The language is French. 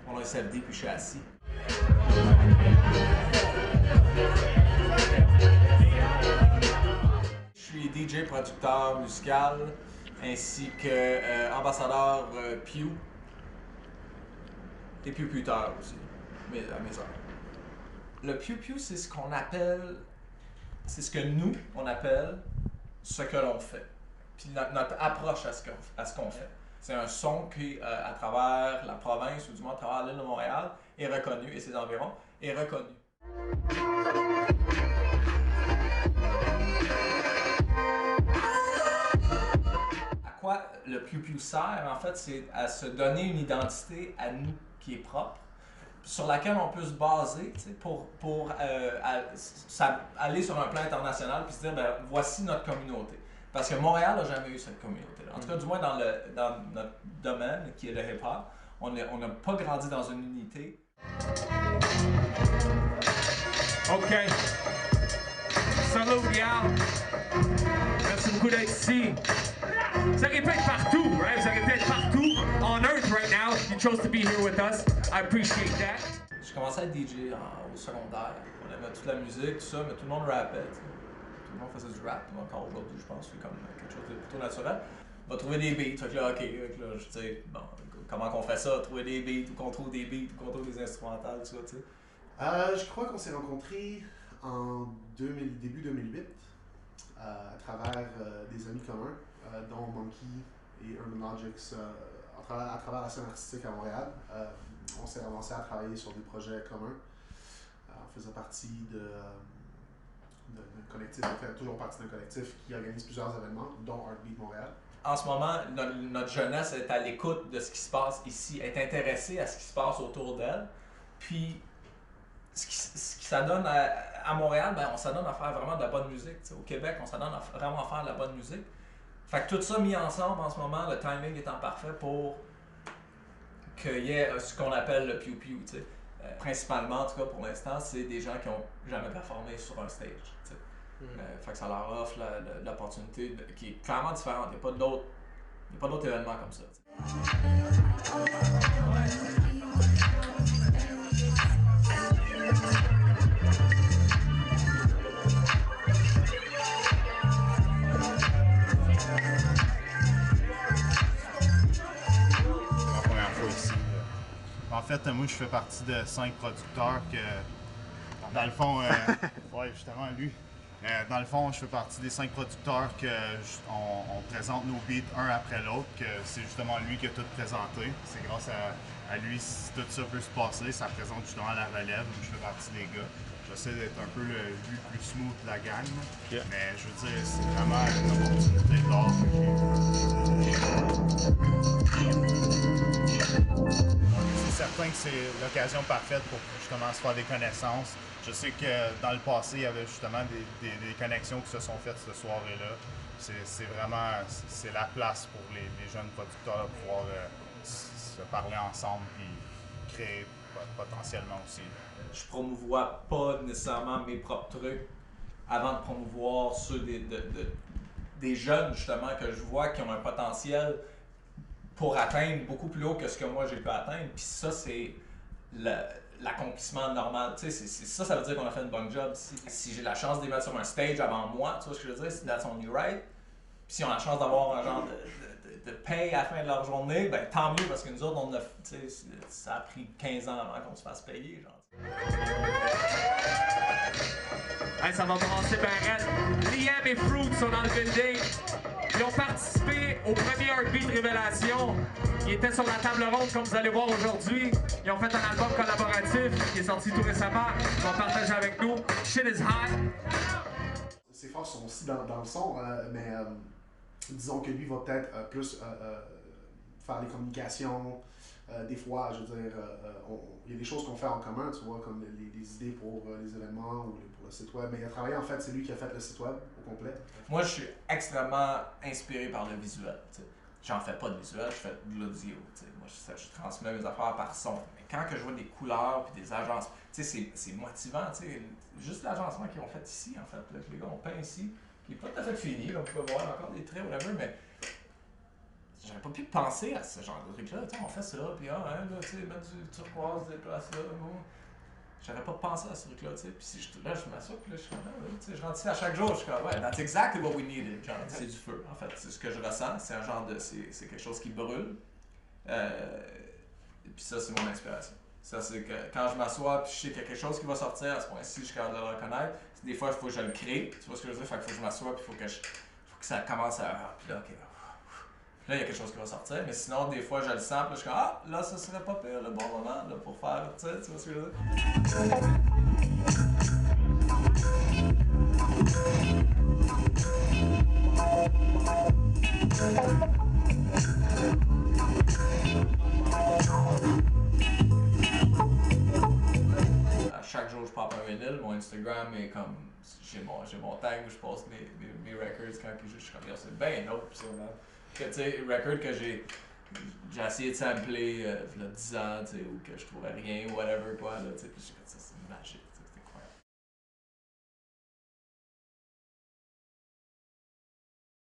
Mon nom est SFD, puis je suis assis. Je suis DJ, producteur musical, ainsi que ambassadeur Pew. Et Pew-Pewteur aussi, à mes heures. Le Pew-Pew, c'est ce qu'on appelle, c'est ce que nous, on appelle ce que l'on fait. Puis notre approche à ce qu'on fait. C'est un son qui, à travers la province, ou du moins à travers l'île de Montréal, est reconnu, et ses environs, est reconnu. À quoi le Pew-Pew sert, en fait, c'est à se donner une identité à nous qui est propre, sur laquelle on peut se baser pour aller sur un plan international puis se dire, ben, voici notre communauté. Parce que Montréal n'a jamais eu cette communauté-là. En tout cas, du moins dans notre domaine, qui est le hip-hop, on n'a pas grandi dans une unité. OK. Salut, y'all. Merci beaucoup d'être ici. Ça répète partout, right? Ça répète partout. On Earth right now. You chose to be here with us. I appreciate that. J'ai commencé à être DJ au secondaire. On aimait toute la musique, tout ça, mais tout le monde rappait. T'sais. Tout le monde faisait du rap, encore aujourd'hui, je pense. C'est comme quelque chose de plutôt naturel. On va trouver des beats. Fait que là, OK, là, je sais, bon, comment qu'on fait ça? Trouver des beats, ou qu'on trouve des beats, ou qu'on trouve des instrumentales, tout ça, tu sais. Je crois qu'on s'est rencontrés en début 2008 à travers des amis communs, dont Monkey et Urban Logics, à travers la scène artistique à Montréal. On s'est avancé à travailler sur des projets communs. On faisait partie d'un collectif, on fait toujours partie d'un collectif qui organise plusieurs événements, dont Heartbeat Montréal. En ce moment, notre jeunesse est à l'écoute de ce qui se passe ici, est intéressée à ce qui se passe autour d'elle. Puis, ce qui s'adonne à Montréal, ben, on s'adonne à faire vraiment de la bonne musique. T'sais. Au Québec, on s'adonne vraiment à faire de la bonne musique. Fait que tout ça mis ensemble en ce moment, le timing étant parfait pour qu'il y ait ce qu'on appelle le Pew-Pew. Principalement, en tout cas pour l'instant, c'est des gens qui n'ont jamais performé sur un stage. Fait que ça leur offre l'opportunité qui est clairement différente. Il n'y a pas d'autres événements comme ça. En fait, moi, je fais partie de 5 producteurs que, dans le fond, ouais, justement, lui. Dans le fond, je fais partie des 5 producteurs que on présente nos beats un après l'autre, que c'est justement lui qui a tout présenté. C'est grâce à lui si tout ça peut se passer, ça présente justement la relève. Je fais partie des gars. J'essaie d'être un peu le plus smooth de la gang, yeah. Mais je veux dire, c'est vraiment une opportunité d'or. C'est certain que c'est l'occasion parfaite pour justement se faire des connaissances. Je sais que dans le passé, il y avait justement des connexions qui se sont faites cette soirée-là. C'est vraiment la place pour les jeunes producteurs de pouvoir se parler ensemble et créer potentiellement aussi. Je promouvois pas nécessairement mes propres trucs avant de promouvoir ceux des jeunes justement que je vois qui ont un potentiel pour atteindre beaucoup plus haut que ce que moi j'ai pu atteindre. Puis ça, c'est l'accomplissement normal. Tu sais, ça veut dire qu'on a fait une bonne job. Si j'ai la chance de les mettre sur un stage avant moi, tu vois ce que je veux dire, c'est that's only right. Puis si on a la chance d'avoir un genre de paye à la fin de leur journée, ben tant mieux parce que nous autres, ça a pris 15 ans avant qu'on se fasse payer. Genre. Hey, ça va brasser ben raide. Liam et Fruit sont dans le building. Ils ont participé au premier Heartbeat Révélation. Ils étaient sur la table ronde, comme vous allez voir aujourd'hui. Ils ont fait un album collaboratif qui est sorti tout récemment. Ils vont partager avec nous. Shit is hot. Ses forces sont aussi dans le son, mais disons que lui va peut-être plus faire les communications. Des fois, je veux dire, il y a des choses qu'on fait en commun, tu vois, comme les idées pour les événements ou pour le site web. Mais il a travaillé, en fait, c'est lui qui a fait le site web au complet. Moi, je suis extrêmement inspiré par le visuel. J'en fais pas de visuel, je fais de l'audio. Moi, je transmets mes affaires par son. Mais quand que je vois des couleurs et des agences, c'est motivant. Juste l'agencement qu'ils ont fait ici, en fait. Là, les gars ont peint ici, qui n'est pas tout à fait fini. Là, on peut voir encore des traits, whatever, mais j'avais pas pu penser à ce genre de truc-là. Tu sais, on fait ça, puis là, tu sais, mettre du turquoise, des places là, bon. J'avais pas pensé à ce truc-là, tu sais. Puis là, je m'assois, puis là, je suis comme, tu sais, je rentre ici à chaque jour, je suis comme, ouais, that's exactly what we needed. Genre, c'est du feu, en fait. C'est ce que je ressens, c'est un genre de. C'est quelque chose qui brûle. Puis ça, c'est mon inspiration. Ça, c'est que quand je m'assois, puis je sais qu'il y a quelque chose qui va sortir, à ce point-ci, je suis capable de le reconnaître. Des fois, il faut que je le crée, tu vois ce que je veux dire? Fait qu'il faut que je m'assoie, puis il faut que ça commence à. Puis là, ok. Puis là, il y a quelque chose qui va sortir, mais sinon, des fois, je le sens, puis là, je suis comme, ah, là, ça serait pas pire le bon moment là, pour faire, tu vois ce que je veux dire? À chaque jour, je pop un vinyle, mon Instagram est comme. J'ai mon tag où je poste mes records quand je suis comme, c'est bien autre, ça, man. Tu sais, record que j'ai essayé de sampler il y a 10 ans, tu sais, ou que je trouvais rien, ou whatever, quoi, là, tu sais, puis ça, c'est magique,